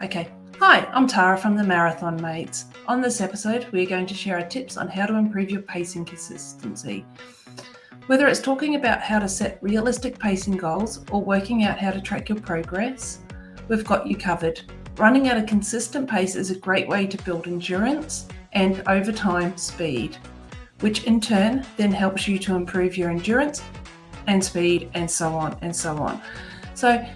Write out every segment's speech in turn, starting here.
Okay. Hi, I'm Tara from the Marathon Mates. On this episode, we're going to share our tips on how to improve your pacing consistency. Whether it's talking about how to set realistic pacing goals or working out how to track your progress, we've got you covered. Running at a consistent pace is a great way to build endurance and, over time, speed, which in turn then helps you to improve your endurance and speed and so on and so on. So,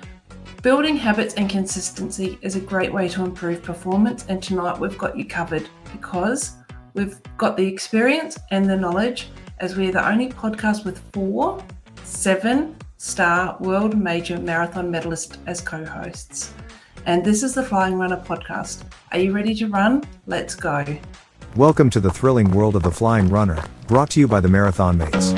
building habits and consistency is a great way to improve performance, and tonight we've got you covered because we've got the experience and the knowledge, as we're the only podcast with 4 7-star world major marathon medalists as co-hosts. And this is the Flying Runr Podcast. Are you ready to run? Let's go. Welcome to the thrilling world of the Flying Runr, brought to you by the Marathon Mates.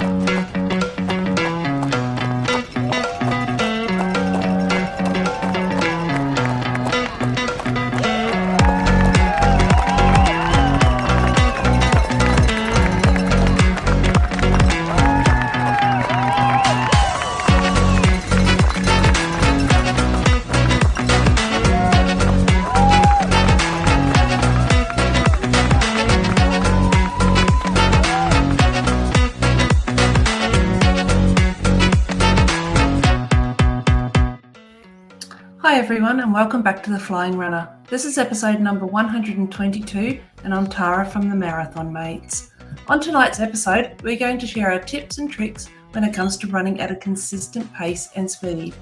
Hi everyone, and welcome back to the Flying Runr. This is episode number 122, and I'm Tara from the Marathon Mates. On tonight's episode, we're going to share our tips and tricks when it comes to running at a consistent pace and speed.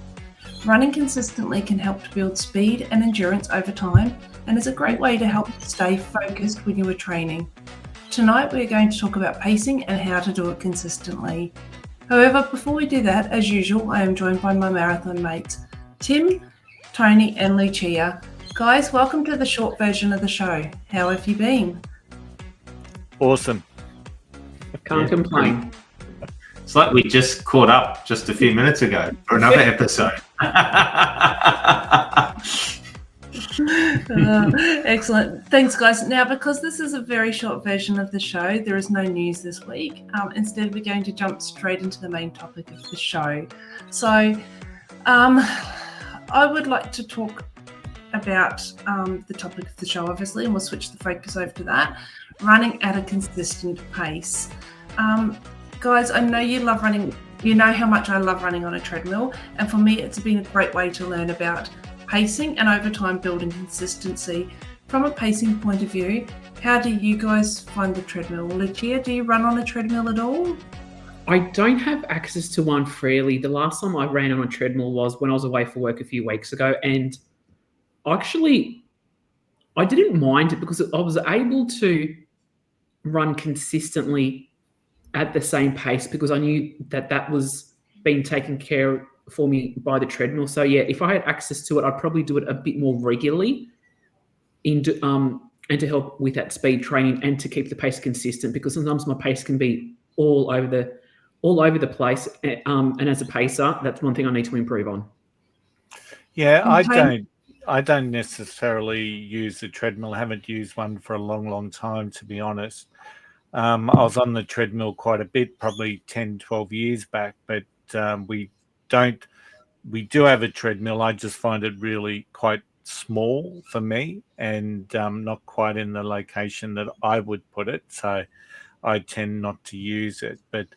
Running consistently can help to build speed and endurance over time, and is a great way to help you stay focused when you are training. Tonight, we're going to talk about pacing and how to do it consistently. However, before we do that, as usual, I am joined by my Marathon Mates, Tim, Tony and Lucia. Guys, welcome to the short version of the show. How have you been? Awesome. Can't complain. It's like we just caught up just a few minutes ago for another episode. Excellent. Thanks, guys. Now, because this is a very short version of the show, there is no news this week. Instead, we're going to jump straight into the main topic of the show. So, I would like to talk about the topic of the show, obviously, and we'll switch the focus over to that. Running at a consistent pace. Guys, I know you love running. You know how much I love running on a treadmill. And for me, it's been a great way to learn about pacing and over time building consistency. From a pacing point of view, how do you guys find the treadmill? Lucia, do you run on a treadmill at all? I don't have access to one freely. The last time I ran on a treadmill was when I was away for work a few weeks ago. And actually, I didn't mind it because I was able to run consistently at the same pace because I knew that was being taken care of for me by the treadmill. So yeah, if I had access to it, I'd probably do it a bit more regularly and to help with that speed training and to keep the pace consistent, because sometimes my pace can be all over the place, and as a pacer, that's one thing I need to improve on. Yeah, I don't necessarily use the treadmill. I haven't used one for a long time, to be honest. I was on the treadmill quite a bit, probably 10, 12 years back, but we do have a treadmill. I just find it really quite small for me and not quite in the location that I would put it. So I tend not to use it. But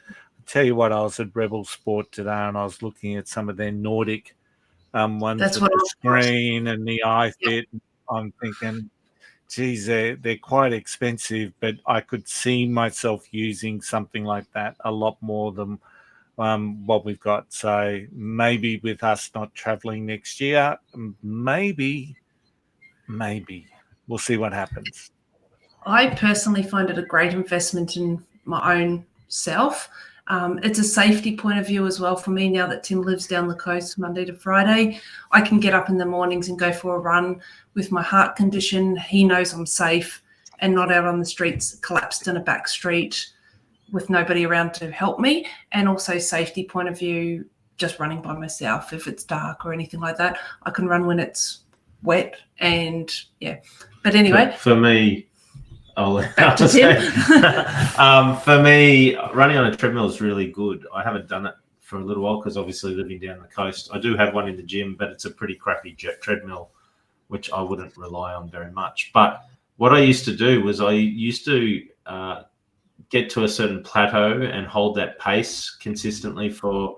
tell you what, I was at Rebel Sport today and I was looking at some of their Nordic ones with the screen and the iFit. Yep. I'm thinking, geez, they're quite expensive, but I could see myself using something like that a lot more than what we've got. So maybe with us not traveling next year, maybe we'll see what happens. I personally find it a great investment in my own self. It's a safety point of view as well for me now that Tim lives down the coast Monday to Friday. I can get up in the mornings and go for a run with my heart condition. He knows I'm safe and not out on the streets, collapsed in a back street with nobody around to help me. And also safety point of view, just running by myself. If it's dark or anything like that, I can run when it's wet. And yeah, but anyway. For me, back to Tim. For me, running on a treadmill is really good. I haven't done it for a little while because obviously living down the coast. I do have one in the gym, but it's a pretty crappy treadmill. which I wouldn't rely on very much. But what I used to do was I used to get to a certain plateau and hold that pace consistently for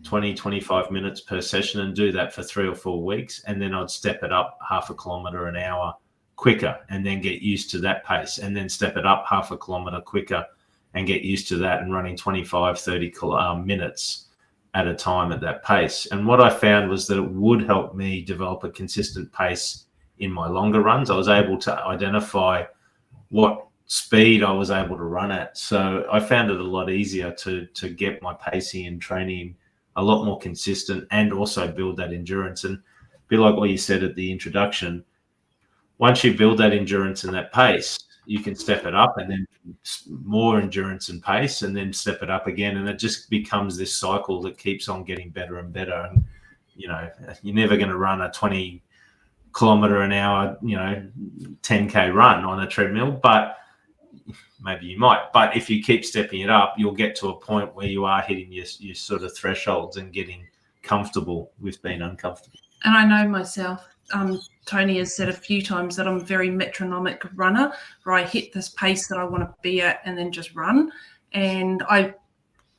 20, 25 minutes per session and do that for 3 or 4 weeks. And then I'd step it up half a kilometre an hour quicker and then get used to that pace, and then step it up half a kilometre quicker and get used to that, and running 25, 30 minutes at a time at that pace. And what I found was that it would help me develop a consistent pace in my longer runs. I was able to identify what speed I was able to run at. So I found it a lot easier to get my pacing and training a lot more consistent, and also build that endurance. And be like what you said at the introduction, once you build that endurance and that pace, you can step it up, and then more endurance and pace, and then step it up again. And it just becomes this cycle that keeps on getting better and better. And, you know, you're never going to run a 20 kilometre an hour, 10K run on a treadmill, but maybe you might. But if you keep stepping it up, you'll get to a point where you are hitting your sort of thresholds and getting comfortable with being uncomfortable. And I know myself, Tony has said a few times that I'm a very metronomic runner, where I hit this pace that I want to be at and then just run. And I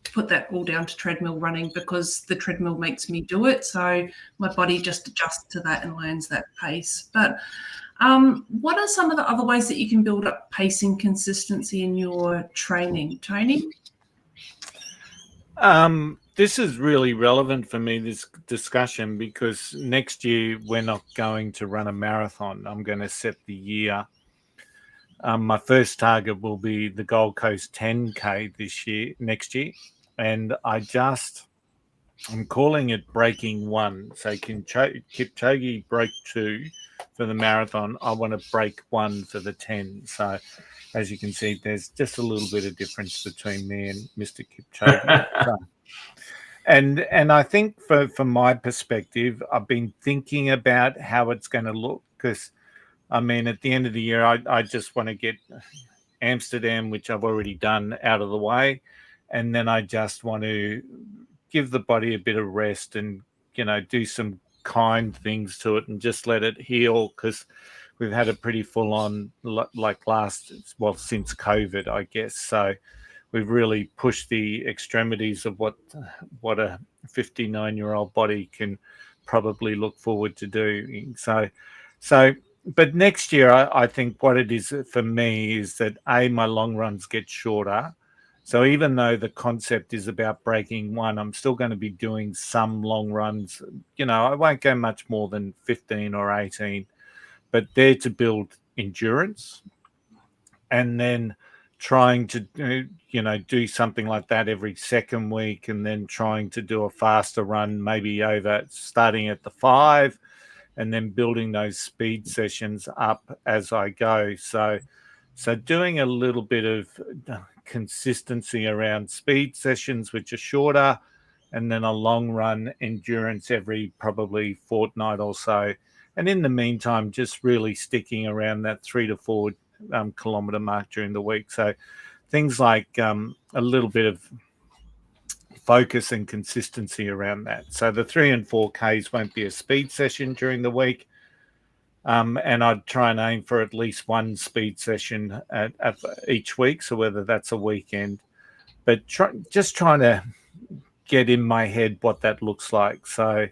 put that all down to treadmill running, because the treadmill makes me do it. So my body just adjusts to that and learns that pace. But what are some of the other ways that you can build up pacing consistency in your training, Tony? This is really relevant for me, this discussion, because next year we're not going to run a marathon. I'm going to set the year. My first target will be the Gold Coast 10K next year. And I'm calling it breaking 1. So Kipchoge broke 2 for the marathon. I want to break 1 for the 10. So as you can see, there's just a little bit of difference between me and Mr. Kipchoge. And I think from my perspective, I've been thinking about how it's going to look, because, I mean, at the end of the year, I just want to get Amsterdam, which I've already done, out of the way. And then I just want to give the body a bit of rest and, do some kind things to it and just let it heal, because we've had a pretty full on, since COVID, I guess. So we've really pushed the extremities of what a 59-year-old body can probably look forward to doing. So, but next year, I think what it is for me is that my long runs get shorter. So even though the concept is about breaking 1, I'm still going to be doing some long runs. I won't go much more than 15 or 18, but they're to build endurance, and then trying to do something like that every second week, and then trying to do a faster run, maybe starting at the 5, and then building those speed sessions up as I go. So doing a little bit of consistency around speed sessions, which are shorter, and then a long run endurance every probably fortnight or so. And in the meantime, just really sticking around that 3 to 4 kilometre mark during the week. So things like a little bit of focus and consistency around that. So the 3 and 4Ks won't be a speed session during the week. And I'd try and aim for at least 1 speed session at each week. So whether that's a weekend, but just trying to get in my head what that looks like. So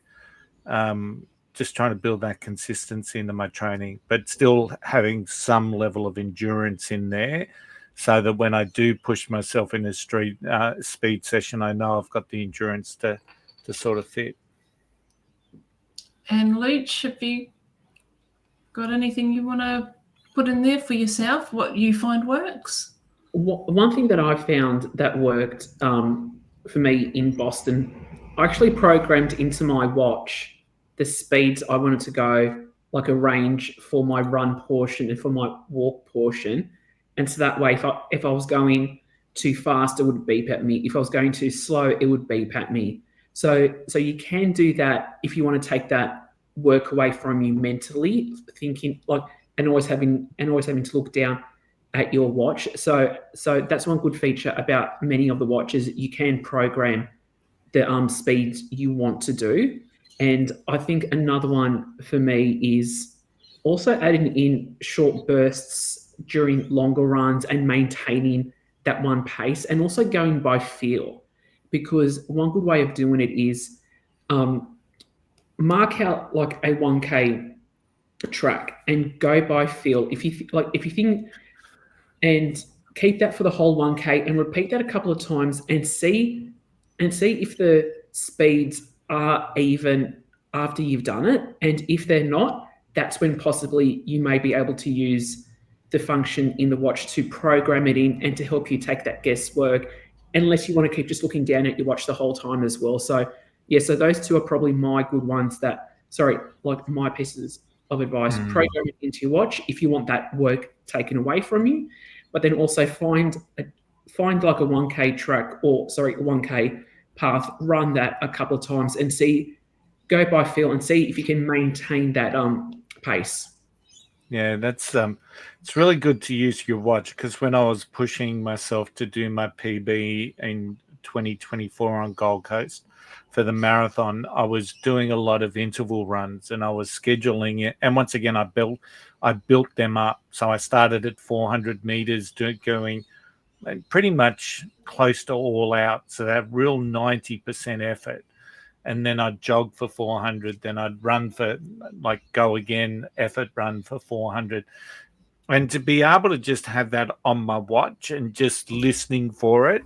just trying to build that consistency into my training, but still having some level of endurance in there, so that when I do push myself in a speed session, I know I've got the endurance to sort of fit. And Luch, have you got anything you want to put in there for yourself, what you find works? One thing that I found that worked for me in Boston, I actually programmed into my watch the speeds I wanted to go, like a range for my run portion and for my walk portion. And so that way, if I was going too fast, it would beep at me. If I was going too slow, it would beep at me. So you can do that if you want to take that work away from you mentally, thinking and always having to look down at your watch. So that's one good feature about many of the watches. You can program the speeds you want to do. And I think another one for me is also adding in short bursts during longer runs and maintaining that one pace, and also going by feel, because one good way of doing it is mark out like a 1K track and go by feel. If you think, and keep that for the whole 1K and repeat that a couple of times and see if the speeds are even after you've done it. And if they're not, that's when possibly you may be able to use the function in the watch to program it in and to help you take that guesswork, unless you want to keep just looking down at your watch the whole time as well. So yeah, so those two are probably my good ones like my pieces of advice. Program it into your watch if you want that work taken away from you, but then also find like a 1K track, a 1K path, run that a couple of times and go by feel and see if you can maintain that pace. Yeah, that's it's really good to use your watch, because when I was pushing myself to do my PB in 2024 on Gold Coast for the marathon, I was doing a lot of interval runs and I was scheduling it. And once again, I built them up. So I started at 400 meters, going pretty much close to all out. So that real 90% effort. And then I'd jog for 400. Then I'd run for go again, effort run for 400. And to be able to just have that on my watch and just listening for it.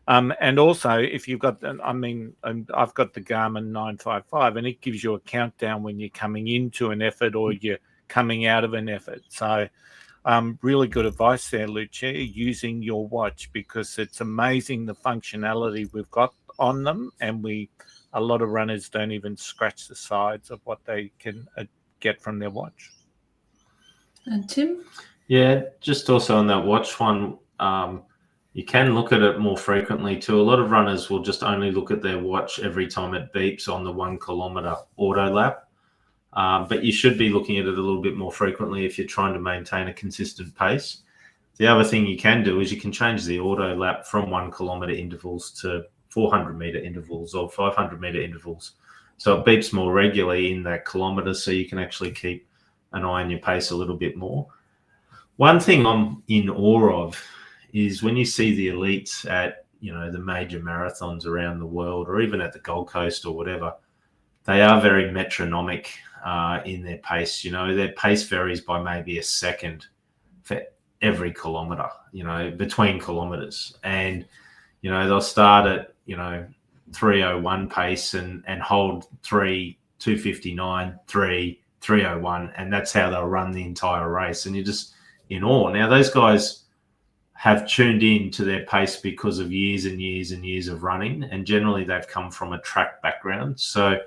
And also, if you've got, I've got the Garmin 955, and it gives you a countdown when you're coming into an effort or you're coming out of an effort. So really good advice there, Lucia, using your watch, because it's amazing the functionality we've got on them. And a lot of runners don't even scratch the sides of what they can get from their watch. And Tim? Yeah, just also on that watch one, you can look at it more frequently too. A lot of runners will just only look at their watch every time it beeps on the 1 kilometer auto lap. But you should be looking at it a little bit more frequently if you're trying to maintain a consistent pace. The other thing you can do is you can change the auto lap from 1 kilometer intervals to 400 meter intervals or 500 meter intervals. So it beeps more regularly in that kilometer, so you can actually keep an eye on your pace a little bit more. One thing I'm in awe of is when you see the elites at, the major marathons around the world, or even at the Gold Coast or whatever, they are very metronomic in their pace. Their pace varies by maybe a second for every kilometer, between kilometers. And, they'll start at, 3:01 pace and hold 2:59, 3:01, and that's how they'll run the entire race. And you're just in awe. Now, those guys have tuned in to their pace because of years and years and years of running, and generally they've come from a track background. So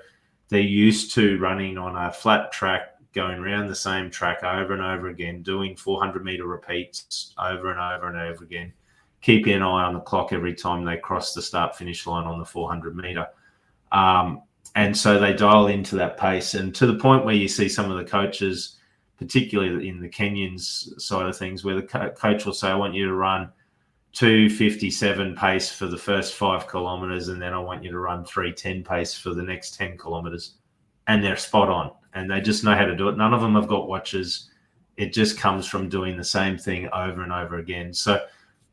they're used to running on a flat track, going around the same track over and over again, doing 400 meter repeats over and over and over again, keeping an eye on the clock every time they cross the start-finish line on the 400 meter. And so they dial into that pace, and to the point where you see some of the coaches, particularly in the Kenyans side of things, where the coach will say, I want you to run 2:57 pace for the first 5 kilometers, and then I want you to run 3:10 pace for the next 10 kilometers. And they're spot on, and they just know how to do it. None of them have got watches. It just comes from doing the same thing over and over again. So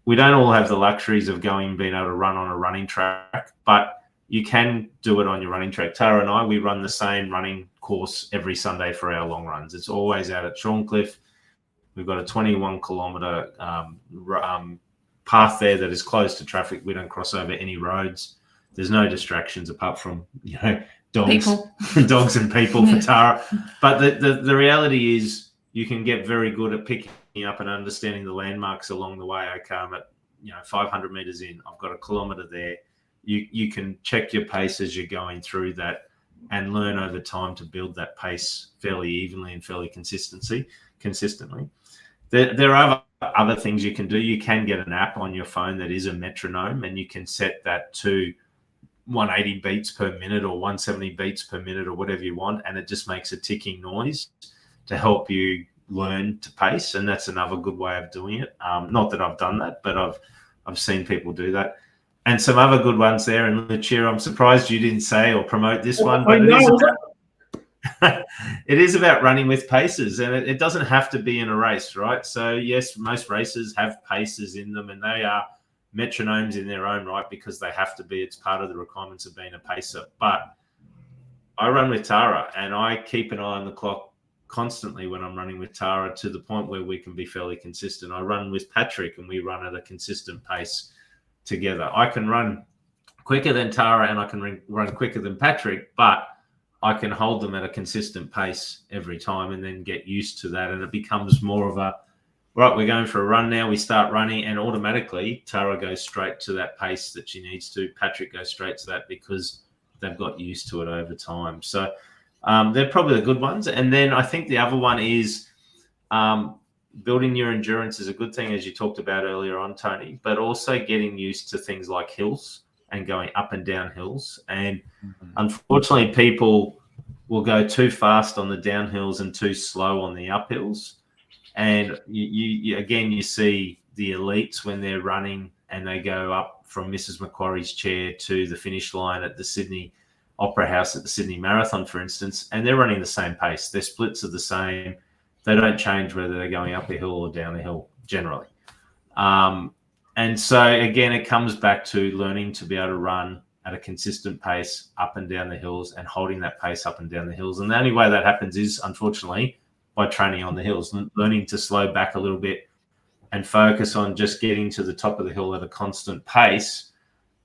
we don't all have the luxuries of being able to run on a running track, but you can do it on your running track. Tara and I, we run the same running course every Sunday for our long runs. It's always out at Shorncliffe. We've got a 21 kilometre path there that is closed to traffic. We don't cross over any roads. There's no distractions apart from, dogs and people for Tara. But the reality is you can get very good at picking up and understanding the landmarks along the way. Okay, I'm at 500 meters in. I've got a kilometre there. You can check your pace as you're going through that and learn over time to build that pace fairly evenly and fairly consistently. There are other things you can do. You can get an app on your phone that is a metronome, and you can set that to 180 beats per minute or 170 beats per minute or whatever you want, and it just makes a ticking noise to help you learn to pace. And that's another good way of doing it. Not that I've done that, but I've seen people do that. And some other good ones there. And Lucia, I'm surprised you didn't say or promote this one. But it is about running with paces, and it doesn't have to be in a race, right? So yes, most races have paces in them, and they are metronomes in their own right because they have to be. It's part of the requirements of being a pacer. But I run with Tara, and I keep an eye on the clock constantly when I'm running with Tara, to the point where we can be fairly consistent. I run with Patrick, and we run at a consistent pace together. I can run quicker than Tara, and I can run quicker than Patrick, but I can hold them at a consistent pace every time, and then get used to that. And it becomes more of a, right, we're going for a run now. We start running, and automatically Tara goes straight to that pace that she needs to. Patrick goes straight to that because they've got used to it over time. So they're probably the good ones. And then I think the other one is building your endurance is a good thing, as you talked about earlier on, Tony, but also getting used to things like hills and going up and down hills. And unfortunately, people will go too fast on the downhills and too slow on the uphills. And you see the elites when they're running and they go up from Mrs. Macquarie's chair to the finish line at the Sydney Opera House at the Sydney Marathon, for instance, and they're running the same pace. Their splits are the same. They don't change whether they're going up a hill or down a hill generally. And so, again, it comes back to learning to be able to run at a consistent pace up and down the hills, and holding that pace up and down the hills. And the only way that happens is, unfortunately, by training on the hills, learning to slow back a little bit and focus on just getting to the top of the hill at a constant pace,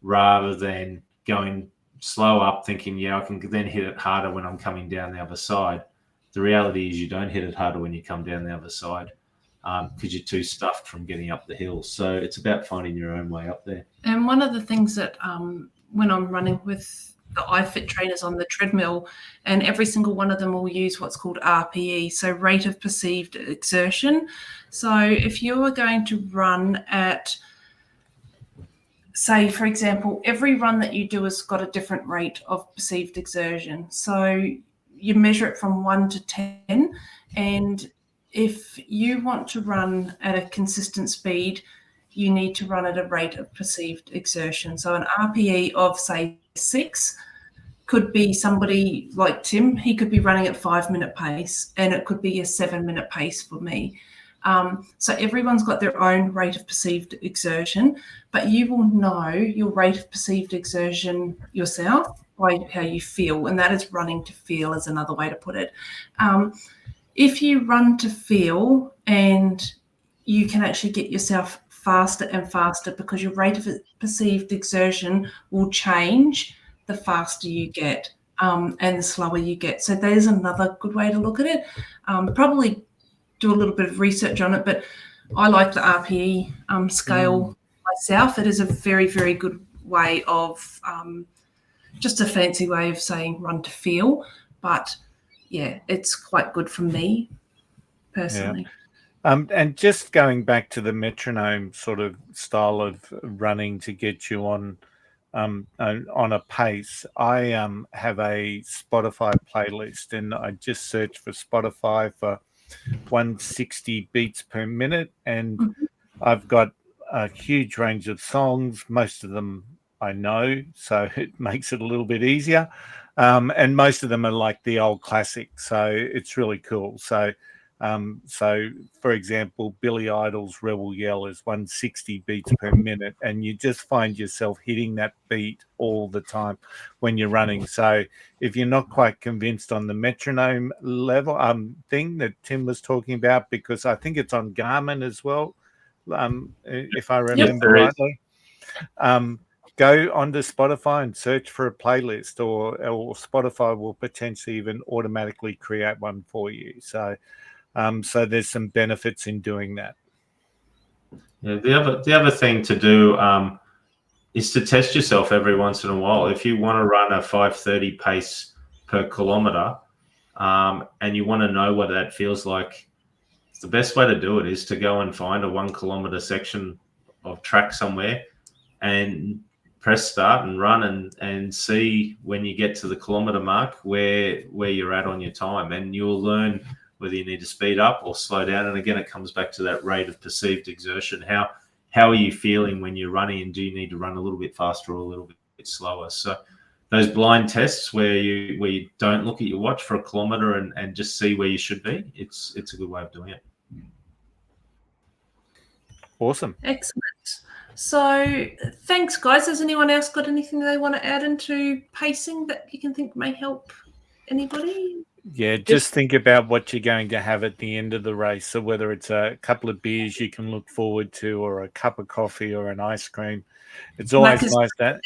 rather than going slow up thinking, I can then hit it harder when I'm coming down the other side. The reality is you don't hit it harder when you come down the other side, because you're too stuffed from getting up the hill. So it's about finding your own way up there. And one of the things that when I'm running with the iFit trainers on the treadmill, and every single one of them will use what's called RPE, so rate of perceived exertion. So if you are going to run at, say, for example, every run that you do has got a different rate of perceived exertion. So you measure it from 1 to 10, and if you want to run at a consistent speed, you need to run at a rate of perceived exertion. So an RPE of, say, 6 could be somebody like Tim. He could be running at 5-minute pace, and it could be a 7-minute pace for me. So everyone's got their own rate of perceived exertion, but you will know your rate of perceived exertion yourself by how you feel, and that is running to feel is another way to put it. If you run to feel, and you can actually get yourself faster and faster, because your rate of perceived exertion will change the faster you get and the slower you get. So there's another good way to look at it. Probably do a little bit of research on it, but I like the RPE scale myself. It is a very, very good way of just a fancy way of saying run to feel, but yeah, it's quite good for me personally. And just going back to the metronome sort of style of running to get you on a pace, I have a Spotify playlist, and I just search for Spotify for 160 beats per minute, and I've got a huge range of songs. Most of them I know, so it makes it a little bit easier. And most of them are like the old classics, so it's really cool. So for example, Billy Idol's Rebel Yell is 160 beats per minute, and you just find yourself hitting that beat all the time when you're running. So if you're not quite convinced on the metronome level thing that Tim was talking about, because I think it's on Garmin as well, if I remember rightly, go onto Spotify and search for a playlist, or Spotify will potentially even automatically create one for you. So there's some benefits in doing that. Yeah, the other thing to do is to test yourself every once in a while. If you want to run a 5:30 pace per kilometer, and you want to know what that feels like, the best way to do it is to go and find a 1 kilometer section of track somewhere, and press start and run, and see when you get to the kilometer mark where you're at on your time, and you'll learn whether you need to speed up or slow down. And again, it comes back to that rate of perceived exertion. How are you feeling when you're running, and do you need to run a little bit faster or a little bit slower? So those blind tests where you don't look at your watch for a kilometre and just see where you should be. It's a good way of doing it. Awesome. Excellent. So thanks, guys. Has anyone else got anything they want to add into pacing that you can think may help anybody? Yeah, just think about what you're going to have at the end of the race. So whether it's a couple of beers you can look forward to, or a cup of coffee, or an ice cream, it's always nice that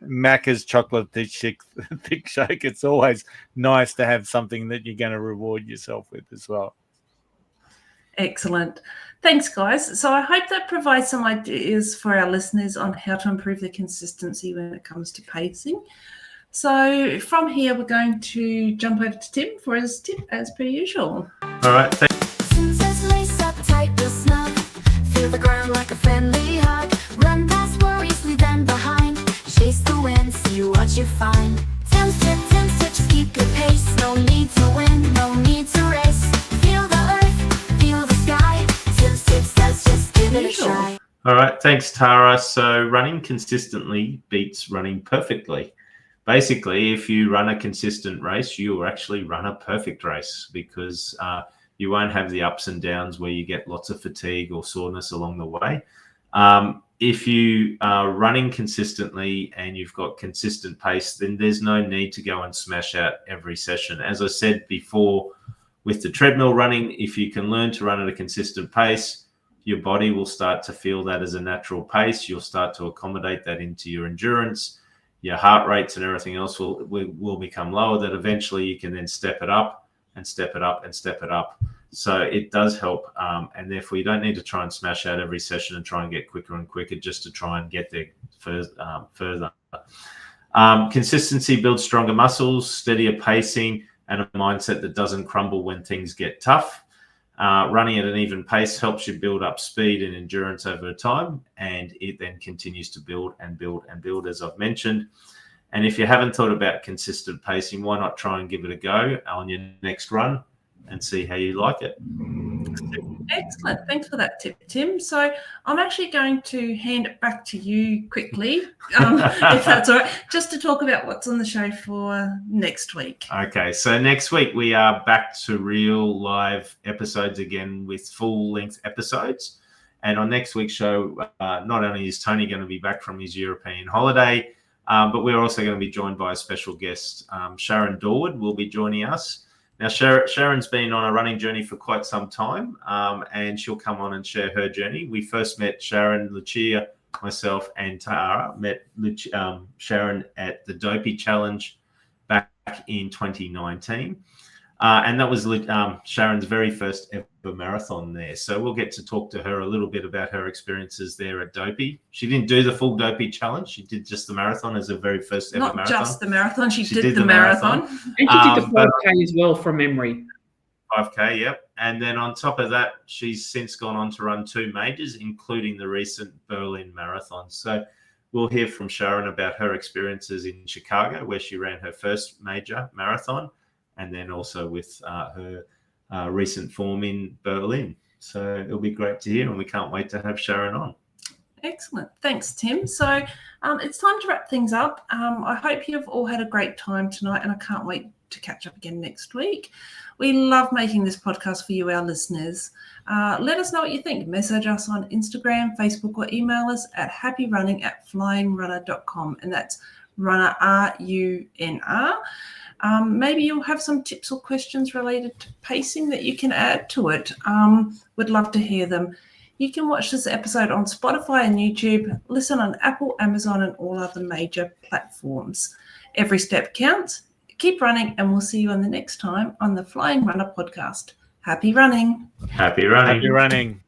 Macca's chocolate thick shake. It's always nice to have something that you're going to reward yourself with as well. Excellent. Thanks, guys. So I hope that provides some ideas for our listeners on how to improve their consistency when it comes to pacing. So from here, we're going to jump over to Tim for his tip, as per usual. All right. Lace up tight, real snug. Feel the ground like a friendly hug. Run past worries, leave them behind. Chase the wind, see what you find. 10 step, just keep your pace. No need to win, no need to race. Feel the earth, feel the sky. 10 steps, just give it a try. All right. Thanks, Tara. So running consistently beats running perfectly. Basically, if you run a consistent race, you will actually run a perfect race, because you won't have the ups and downs where you get lots of fatigue or soreness along the way. If you are running consistently and you've got consistent pace, then there's no need to go and smash out every session. As I said before, with the treadmill running, if you can learn to run at a consistent pace, your body will start to feel that as a natural pace. You'll start to accommodate that into your endurance. Your heart rates and everything else will become lower, that eventually you can then step it up and step it up and step it up. So it does help. And therefore you don't need to try and smash out every session and try and get quicker and quicker just to try and get there further. Consistency builds stronger muscles, steadier pacing, and a mindset that doesn't crumble when things get tough. Running at an even pace helps you build up speed and endurance over time, and it then continues to build and build and build, as I've mentioned. And if you haven't thought about consistent pacing, why not try and give it a go on your next run and see how you like it? Excellent. Thanks for that tip, Tim. So I'm actually going to hand it back to you quickly, if that's all right, just to talk about what's on the show for next week. Okay, so next week we are back to real live episodes again with full-length episodes. And on next week's show, not only is Tony going to be back from his European holiday, but we're also going to be joined by a special guest. Sharon Dorwood will be joining us. Now, Sharon's been on a running journey for quite some time, and she'll come on and share her journey. We first met Sharon, Lucia, myself, and Tara met Sharon at the Dopey Challenge back in 2019. And that was Sharon's very first ever marathon there. So we'll get to talk to her a little bit about her experiences there at Dopey. She didn't do the full Dopey Challenge. She did just the marathon as her very first ever marathon. Not just the marathon. She did the marathon. And she did the 5K as well, from memory. 5K, yep. And then on top of that, she's since gone on to run 2 majors, including the recent Berlin Marathon. So we'll hear from Sharon about her experiences in Chicago, where she ran her first major marathon, and then also with her recent form in Berlin. So it'll be great to hear, and we can't wait to have Sharon on. Excellent. Thanks, Tim. So it's time to wrap things up. I hope you've all had a great time tonight, and I can't wait to catch up again next week. We love making this podcast for you, our listeners. Let us know what you think. Message us on Instagram, Facebook, or email us at happyrunning@flyingrunr.com, and that's runner, RUNR. Maybe you'll have some tips or questions related to pacing that you can add to it. Would love to hear them. You can watch this episode on Spotify and YouTube, listen on Apple, Amazon, and all other major platforms. Every step counts. Keep running, and we'll see you on the next time on the Flying Runr Podcast. Happy running. Happy running. Happy running.